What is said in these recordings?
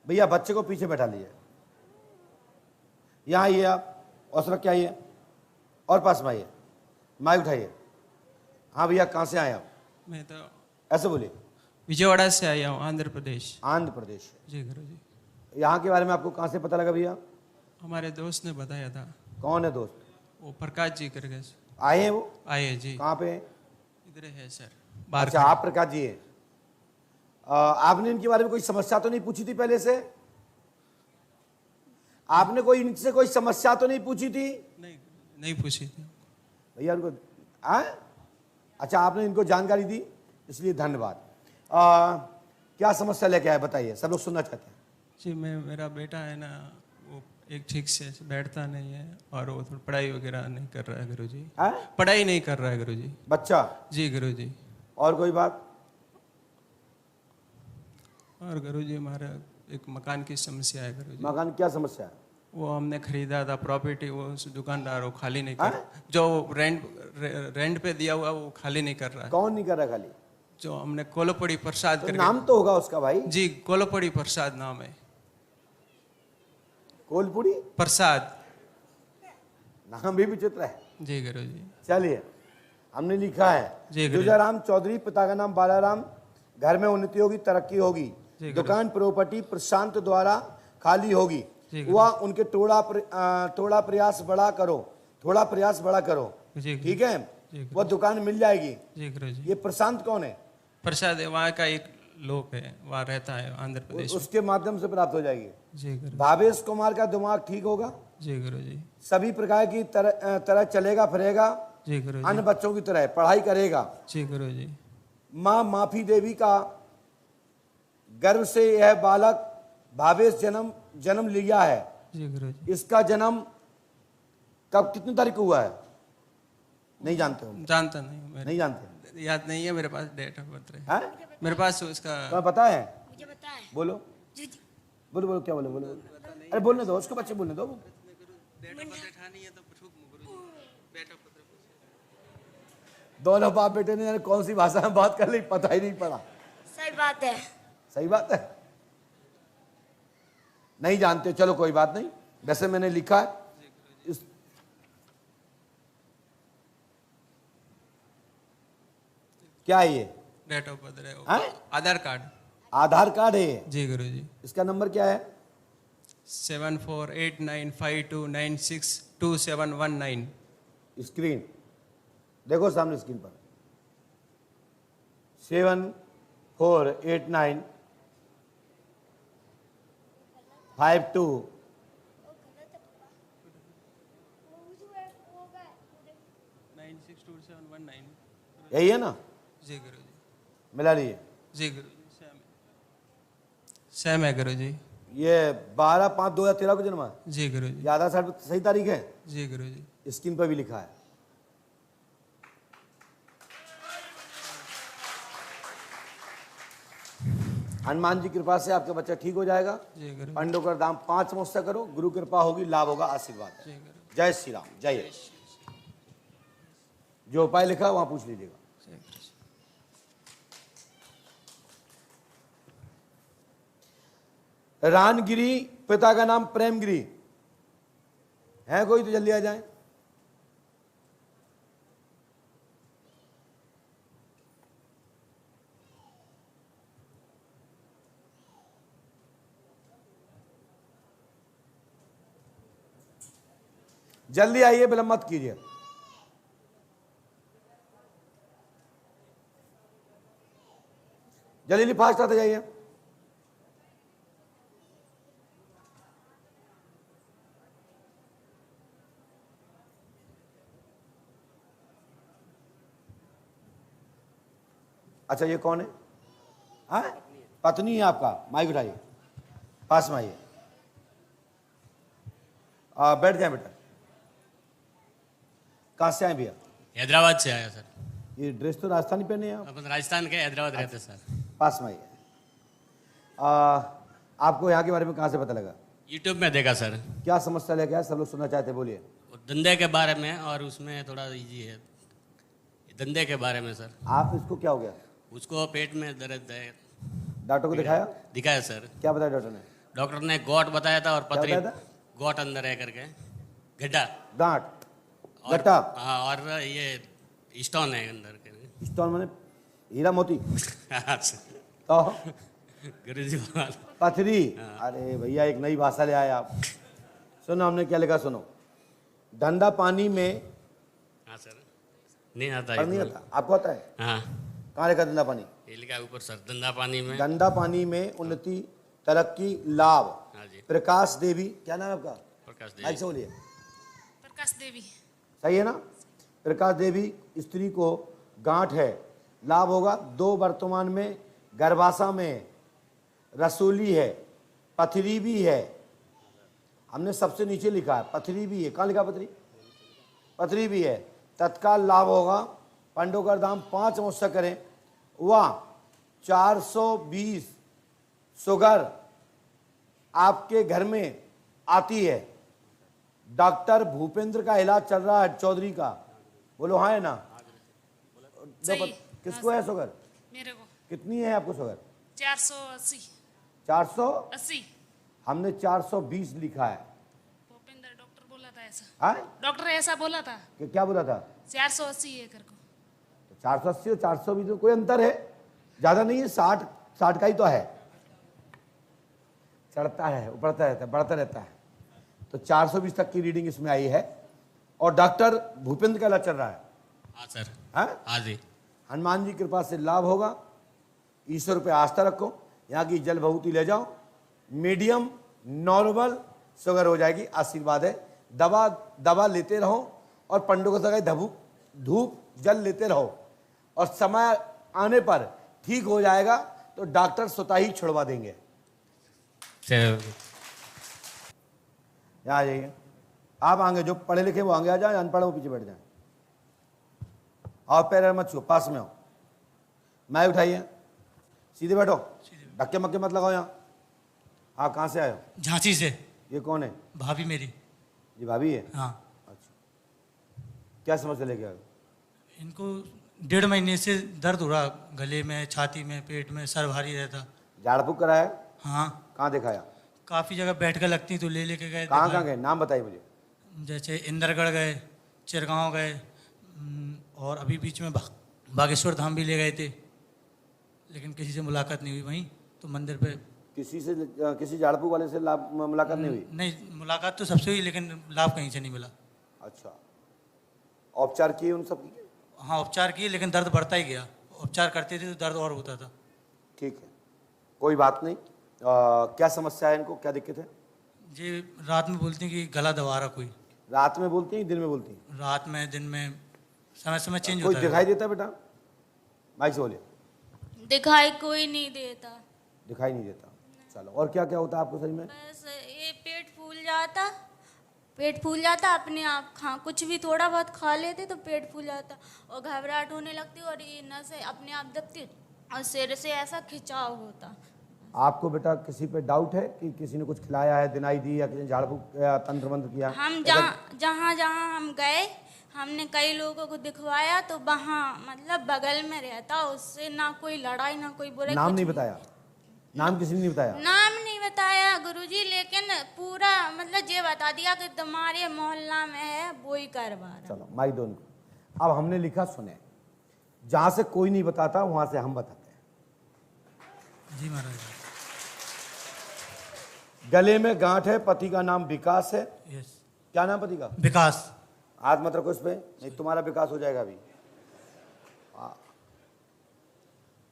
भैया बच्चे को पीछे बैठा लीजिए, यहाँ आइए आप, और रख के आइए, और पास में आइए, माइक उठाइए। हाँ भैया, कहाँ से आए आप? मैं तो ऐसे बोलिए। विजयवाड़ा से आया हूँ, आंध्र प्रदेश। आंध्र प्रदेश। जी गुरु जी। यहाँ के बारे में आपको कहाँ से पता लगा भैया? हमारे दोस्त ने बताया था। कौन है दोस्त? वो प्रकाश जी करके आए हैं वो? आए जी। कहाँ पे? इधर है सर, बाहर। अच्छा, आप प्रकाश जी हैं। आपने इनके बारे में कोई समस्या तो नहीं पूछी थी पहले से? आपने कोई इनसे कोई समस्या तो नहीं पूछी थी? नहीं पूछी थी भैया उनको अच्छा, आपने इनको जानकारी दी, इसलिए धन्यवाद। क्या समस्या लेके आए बताइए, सब लोग सुनना चाहते हैं। जी, मेरा बेटा है ना, वो एक ठीक से बैठता नहीं है, और वो थोड़ा पढ़ाई वगैरह नहीं कर रहा है गुरु जी। पढ़ाई नहीं कर रहा है गुरु जी। बच्चा? जी गुरु जी। और कोई बात? और गुरु जी, हमारा एक मकान की समस्या है गुरु जी। मकान क्या समस्या है? वो हमने खरीदा था प्रॉपर्टी, वो दुकानदार वो खाली नहीं कर, जो रेंट पे दिया हुआ वो खाली नहीं कर रहा है। कौन नहीं कर रहा खाली? जो हमने कोलोपड़ी प्रसाद तो नाम तो होगा उसका भाई। जी, कोलोपड़ी प्रसाद नाम है। कोलपुरी प्रसाद नाम भी विचित्र है। जी गुरु जी। चलिए, हमने लिखा है जी गुरु। दुजाराम चौधरी, पिता का नाम बालाराम, घर में उन्नति होगी, तरक्की होगी, दुकान प्रॉपर्टी प्रशांत द्वारा खाली होगी, वह उनके थोड़ा प्रयास बड़ा करो, थोड़ा प्रयास बड़ा करो, ठीक है, वह दुकान मिल जाएगी। जी गुरु जी। ये प्रशांत कौन है? प्रसाद वहाँ का एक लोग है, वहाँ रहता है आंध्र प्रदेश। उसके माध्यम से प्राप्त हो जाएगी। जी गुरु। भावेश कुमार का दिमाग ठीक होगा। जी गुरु जी। सभी प्रकार की तरह चलेगा फिरेगा। जी गुरु जी। अन्य बच्चों की तरह पढ़ाई करेगा। जी गुरु जी। माँ माफी देवी का गर्भ से यह बालक भावेश जन्म लिया है। जी गुरु जी। इसका जन्म कब, कितनी तारीख को हुआ है? नहीं जानते हो? जानता नहीं, नहीं जानते? याद नहीं है मेरे पास, डेट ऑफ बर्थ है मेरे पास उसका। तुम्हें पता है? मुझे पता है। बोलो जी जी। बोलो बोलो, क्या बोलो बोलो। अरे बोलने दो उसको, बच्चे बोलने दो। दोनों बाप बेटे ने कौन सी भाषा में बात कर ली, पता ही नहीं पड़ा। सही बात है। सही बात है, नहीं जानते, चलो कोई बात नहीं। वैसे मैंने लिखा है इस क्या है ये? डेट ऑफ बर्थ है, आधार कार्ड। आधार कार्ड है? जी गुरु जी। इसका नंबर क्या है? 748952962719। स्क्रीन देखो सामने स्क्रीन पर। 748952 962719। यही है ना? जी गुरु जी। मिला लीजिए। जी गुरु जी। सेम है गुरु जी। ये 12/5/2013 को जन्मा है। जी गुरु जी। ये आधार कार्ड पर सही तारीख है? जी गुरु जी। स्क्रीन पर भी लिखा है। हनुमान जी कृपा से आपका बच्चा ठीक हो जाएगा। जी गुरु। पंडों का दाम 5 मुझसे करो, गुरु कृपा होगी, लाभ होगा, आशीर्वाद। जी गुरु। जय श्री राम, जय। जो उपाय लिखा है वहां पूछ लीजिएगा। जय गुरु जी। रानगिरी, पिता का नाम प्रेमगिरी है। कोई तो जल्दी आ जाए। जल्दी आइए, विलंब मत कीजिए। जल्दी फास्ट आते जाइए। अच्छा, ये कौन है? हाँ, पत्नी है आपका। माइक उठाइए, पास में आइए। बैठ जाए बेटा। कहाँ से आए भैया? हैदराबाद से आया सर। ये ड्रेस तो राजस्थानी पहने हैं आप। अपन राजस्थान के हैदराबाद रहते सर। पास में आइए। आपको यहाँ के बारे में कहाँ से पता लगा? यूट्यूब में देखा सर। क्या समस्या लेके आए, सब लोग सुनना चाहते, बोलिए। वो धंधे के बारे में, और उसमें थोड़ा इजी है धंधे के बारे में सर। आप इसको क्या हो गया? उसको पेट में दर्द है। डॉक्टर को दिखाया? दिखाया सर। क्या बताया डॉक्टर ने? डॉक्टर ने गोट बताया था और पथरी बताया था? गोट अंदर है करके, गड्ढा गांठ, और गट्टा, हाँ, और ये स्टोन है अंदर के। स्टोन माने हीरा मोती। हाँ सर। तो गुरुजी बोल। पथरी। अरे भैया एक नई भाषा ले आए आप। सुनो हमने क्या लिखा, सुनो। धंधा पानी में, हाँ सर, नहीं आता पर नहीं आता, आपको आता है? हाँ, कहाँ लिखा धंधा पानी? ये लिखा है ऊपर सर, धंधा पानी में। धंधा पानी में उन्नति, तरक्की, लाभ। हाँ जी, प्रकाश देवी, क्या नाम है आपका? प्रकाश माइक से देवी। बोलिए। प्रकाश देवी। सही है ना? प्रकाश देवी स्त्री को गांठ है, लाभ होगा। 2 वर्तमान में गर्भाशय में, रसूली है, पथरी भी है। हमने सबसे नीचे लिखा है पथरी भी है। कहाँ लिखा पथरी? पथरी भी है। तत्काल लाभ होगा। पंडोकर धाम 5 मुझसे करें, वह 420 शुगर आपके घर में आती है। डॉक्टर भूपेंद्र का इलाज चल रहा है, चौधरी का। बोलो हाँ है ना? सही। किसको है शुगर? मेरे को कितनी है आपको शुगर? 480। 480। हमने 420 लिखा है। भूपेंद्र डॉक्टर बोला था ऐसा। हाँ? डॉक्टर ऐसा बोला था, कि क्या बोला था? 480 है कर को। 480 और 420 में कोई अंतर है? ज्यादा नहीं है, 60 का ही तो है। चढ़ता है, बढ़ता रहता है, बढ़ता रहता है। तो 420 तक की रीडिंग इसमें आई है। और डॉक्टर भूपेंद्र का इलाज चल रहा है। हाँ सर, हाँ? हाँ जी, हनुमान जी की कृपा से लाभ होगा। ईश्वर पे आस्था रखो। यहाँ की जल भभूति ले जाओ। मीडियम नॉर्मल शुगर हो जाएगी, आशीर्वाद है। दवा लेते रहो और पंडों को सगाई धूप जल लेते रहो, और समय आने पर ठीक हो जाएगा तो डॉक्टर स्वतः ही छुड़वा देंगे। सर यहाँ आ जाइए आप। आगे जो पढ़े लिखे वो आगे आ जाए, अनपढ़ वो पीछे बैठ जाए। आओ, पैर मत छुओ, पास में हो। मैं उठाइए, सीधे बैठो, धक्के मक्के मत लगाओ यहाँ। आप कहाँ से आए हो? झांसी से। ये कौन है? भाभी मेरी। ये भाभी है? हाँ। अच्छा, क्या समस्या लेके आए हो? इनको 1.5 महीने से दर्द हो रहा, गले में, छाती में, पेट में, सर भारी रहता। झाड़ फूक कराया? हाँ, कहाँ दिखाया? काफ़ी जगह बैठ कर लगती तो ले लेके गए। कहाँ गए? नाम बताइए मुझे। जैसे इंदरगढ़ गए, चिरगांव गए, और अभी बीच में बागेश्वर धाम भी ले गए थे, लेकिन किसी से मुलाकात नहीं हुई। वहीं तो मंदिर पे किसी झाड़ फूक वाले से मुलाकात नहीं हुई? नहीं, मुलाकात तो सबसे हुई, लेकिन लाभ कहीं से नहीं मिला। अच्छा, उपचार किए उन सब की? हाँ, उपचार किए, लेकिन दर्द बढ़ता ही गया। उपचार करते थे तो दर्द और होता था। ठीक है, कोई बात नहीं। क्या समस्या है इनको, क्या दिक्कत है? जी, रात में बोलती हैं कि गला दबा रहा कोई। रात में बोलती हैं, दिन में बोलती हैं? रात में, दिन में, समय समय चेंज कोई होता है। दिखाई देता है बेटा? माइक से बोलिए। दिखाई कोई नहीं देता। दिखाई नहीं देता। चलो, और क्या क्या होता है आपको शरीर में? बस ये पेट फूल जाता अपने आप। कुछ भी थोड़ा बहुत खा लेते तो पेट फूल जाता, और घबराहट होने लगती, और ये नसें अपने आप दबती, और सिर से ऐसा खिंचाव होता। आपको बेटा किसी पे डाउट है कि किसी ने कुछ खिलाया है, दिनाई दी, या किसी ने झाड़ फूक या तंत्र मंत्र किया? हम जहाँ हम गए, हमने कई लोगों को दिखवाया, तो वहाँ मतलब बगल में रहता, उससे ना कोई लड़ाई ना कोई बुराई। नाम नहीं बताया? नाम किसी ने नहीं बताया? नाम नहीं बताया गुरुजी, लेकिन पूरा मतलब ये बता दिया कि तुम्हारे मोहल्ला में है, वो ही करवा रहा। चलो माइक दो उनको। अब हमने लिखा, सुने, जहां से कोई नहीं बताता वहां से हम बताते हैं। जी महाराज। गले में गांठ है, पति का नाम विकास है। यस। क्या नाम पति का? विकास। हाथ मत रखो इस पे, नहीं तुम्हारा विकास हो जाएगा अभी।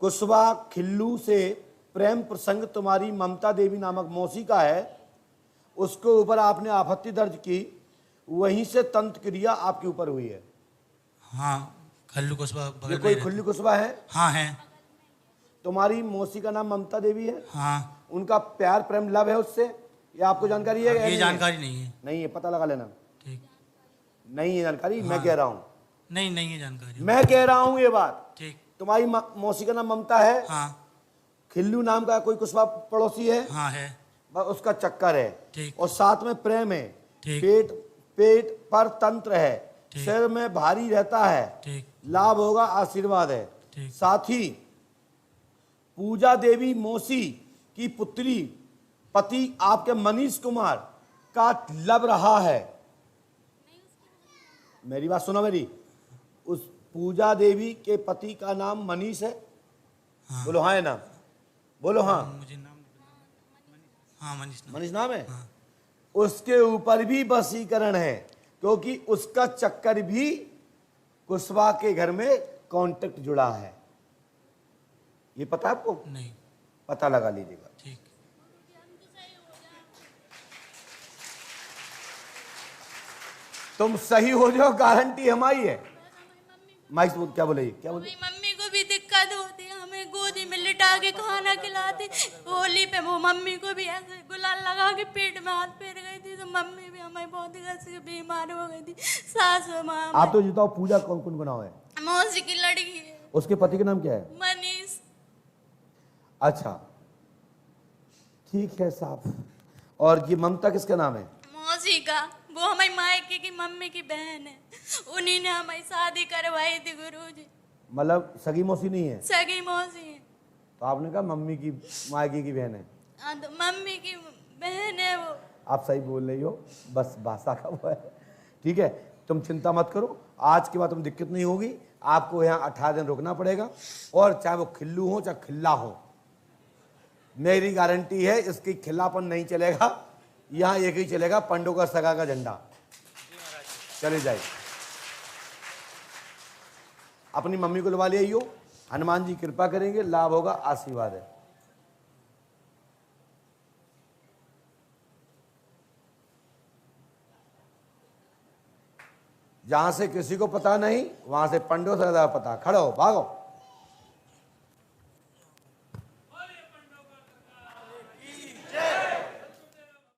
कुशवा खिल्लू से प्रेम प्रसंग तुम्हारी ममता देवी नामक मौसी का है, उसके ऊपर आपने आपत्ति दर्ज की, वहीं से तंत्र क्रिया आपके ऊपर हुई है। हाँ, खल्लू कुशवा ये बगल कोई में खुल्ली कुशवा है? हाँ है। तुम्हारी मौसी का नाम ममता देवी है? हाँ। उनका प्यार प्रेम लव है उससे? ये आपको जानकारी है? ये जानकारी नहीं है। नहीं है, पता लगा लेना। ठीक। नहीं है जानकारी। हाँ। मैं कह रहा हूँ, नहीं है जानकारी। मैं कह रहा हूँ ये बात। ठीक। तुम्हारी मौसी का नाम ममता है? हाँ। खिल्लू नाम का कोई कुशवा पड़ोसी है? हाँ है। बस उसका चक्कर है। ठीक। और साथ में प्रेम है। ठीक। पेट पर तंत्र है। ठीक। सिर में भारी रहता है। ठीक। लाभ होगा, आशीर्वाद है। ठीक। साथ ही पूजा देवी मौसी की पुत्री पति आपके मनीष कुमार का लब रहा है। मेरी बात सुनो मेरी, उस पूजा देवी के पति का नाम मनीष है? हाँ। बोलो हाँ है नाम, बोलो हाँ। मुझे नाम हाँ मनीष नाम है। उसके ऊपर भी वशीकरण है, क्योंकि उसका चक्कर भी कुशवाहा के घर में कांटेक्ट जुड़ा है। ये पता है आपको? नहीं। पता लगा लीजिएगा। ठीक। तुम सही हो जाओ, गारंटी हमारी है। माइक क्या बोले, क्या बोले? मम्मी को भी दिक्कत होती है, हमें गोदी में लिटा के खाना खिलाते। होली पे वो मम्मी को भी ऐसे गुलाल लगा के पेट में हाथ फेर गई थी, तो मम्मी भी हमें बहुत बीमार हो गई थी। सास माँ। आप तो बताओ पूजा कौन कौन बनाओ है? मौसी की लड़की है। उसके पति का नाम क्या है? मनीष। अच्छा ठीक है साहब। और ये ममता किसका नाम है? मौसी का। वो हमारी मायके की मम्मी की बहन है, उन्हीं ने हमारी शादी करवाई थी गुरुजी। मतलब सगी मौसी नहीं है? सगी मौसी है। तो आपने कहा मम्मी की मायके की बहन है। हाँ, तो मम्मी की बहन है वो। आप सही बोल रही हो, बस भाषा का वो है। ठीक है, तुम चिंता मत करो, आज के बाद तुम दिक्कत नहीं होगी। आपको यहाँ 18 दिन रुकना पड़ेगा, और चाहे वो खिल्लू हो चाहे खिल्ला हो, मेरी गारंटी है इसकी खिल्लापन नहीं चलेगा। यहाँ एक ही चलेगा, पंडों का सगा का झंडा। चले जाए, अपनी मम्मी को लवा ले आइयो, हनुमान जी कृपा करेंगे, लाभ होगा, आशीर्वाद है। जहां से किसी को पता नहीं, वहां से पंडों से ज्यादा पता। खड़ो, भागो।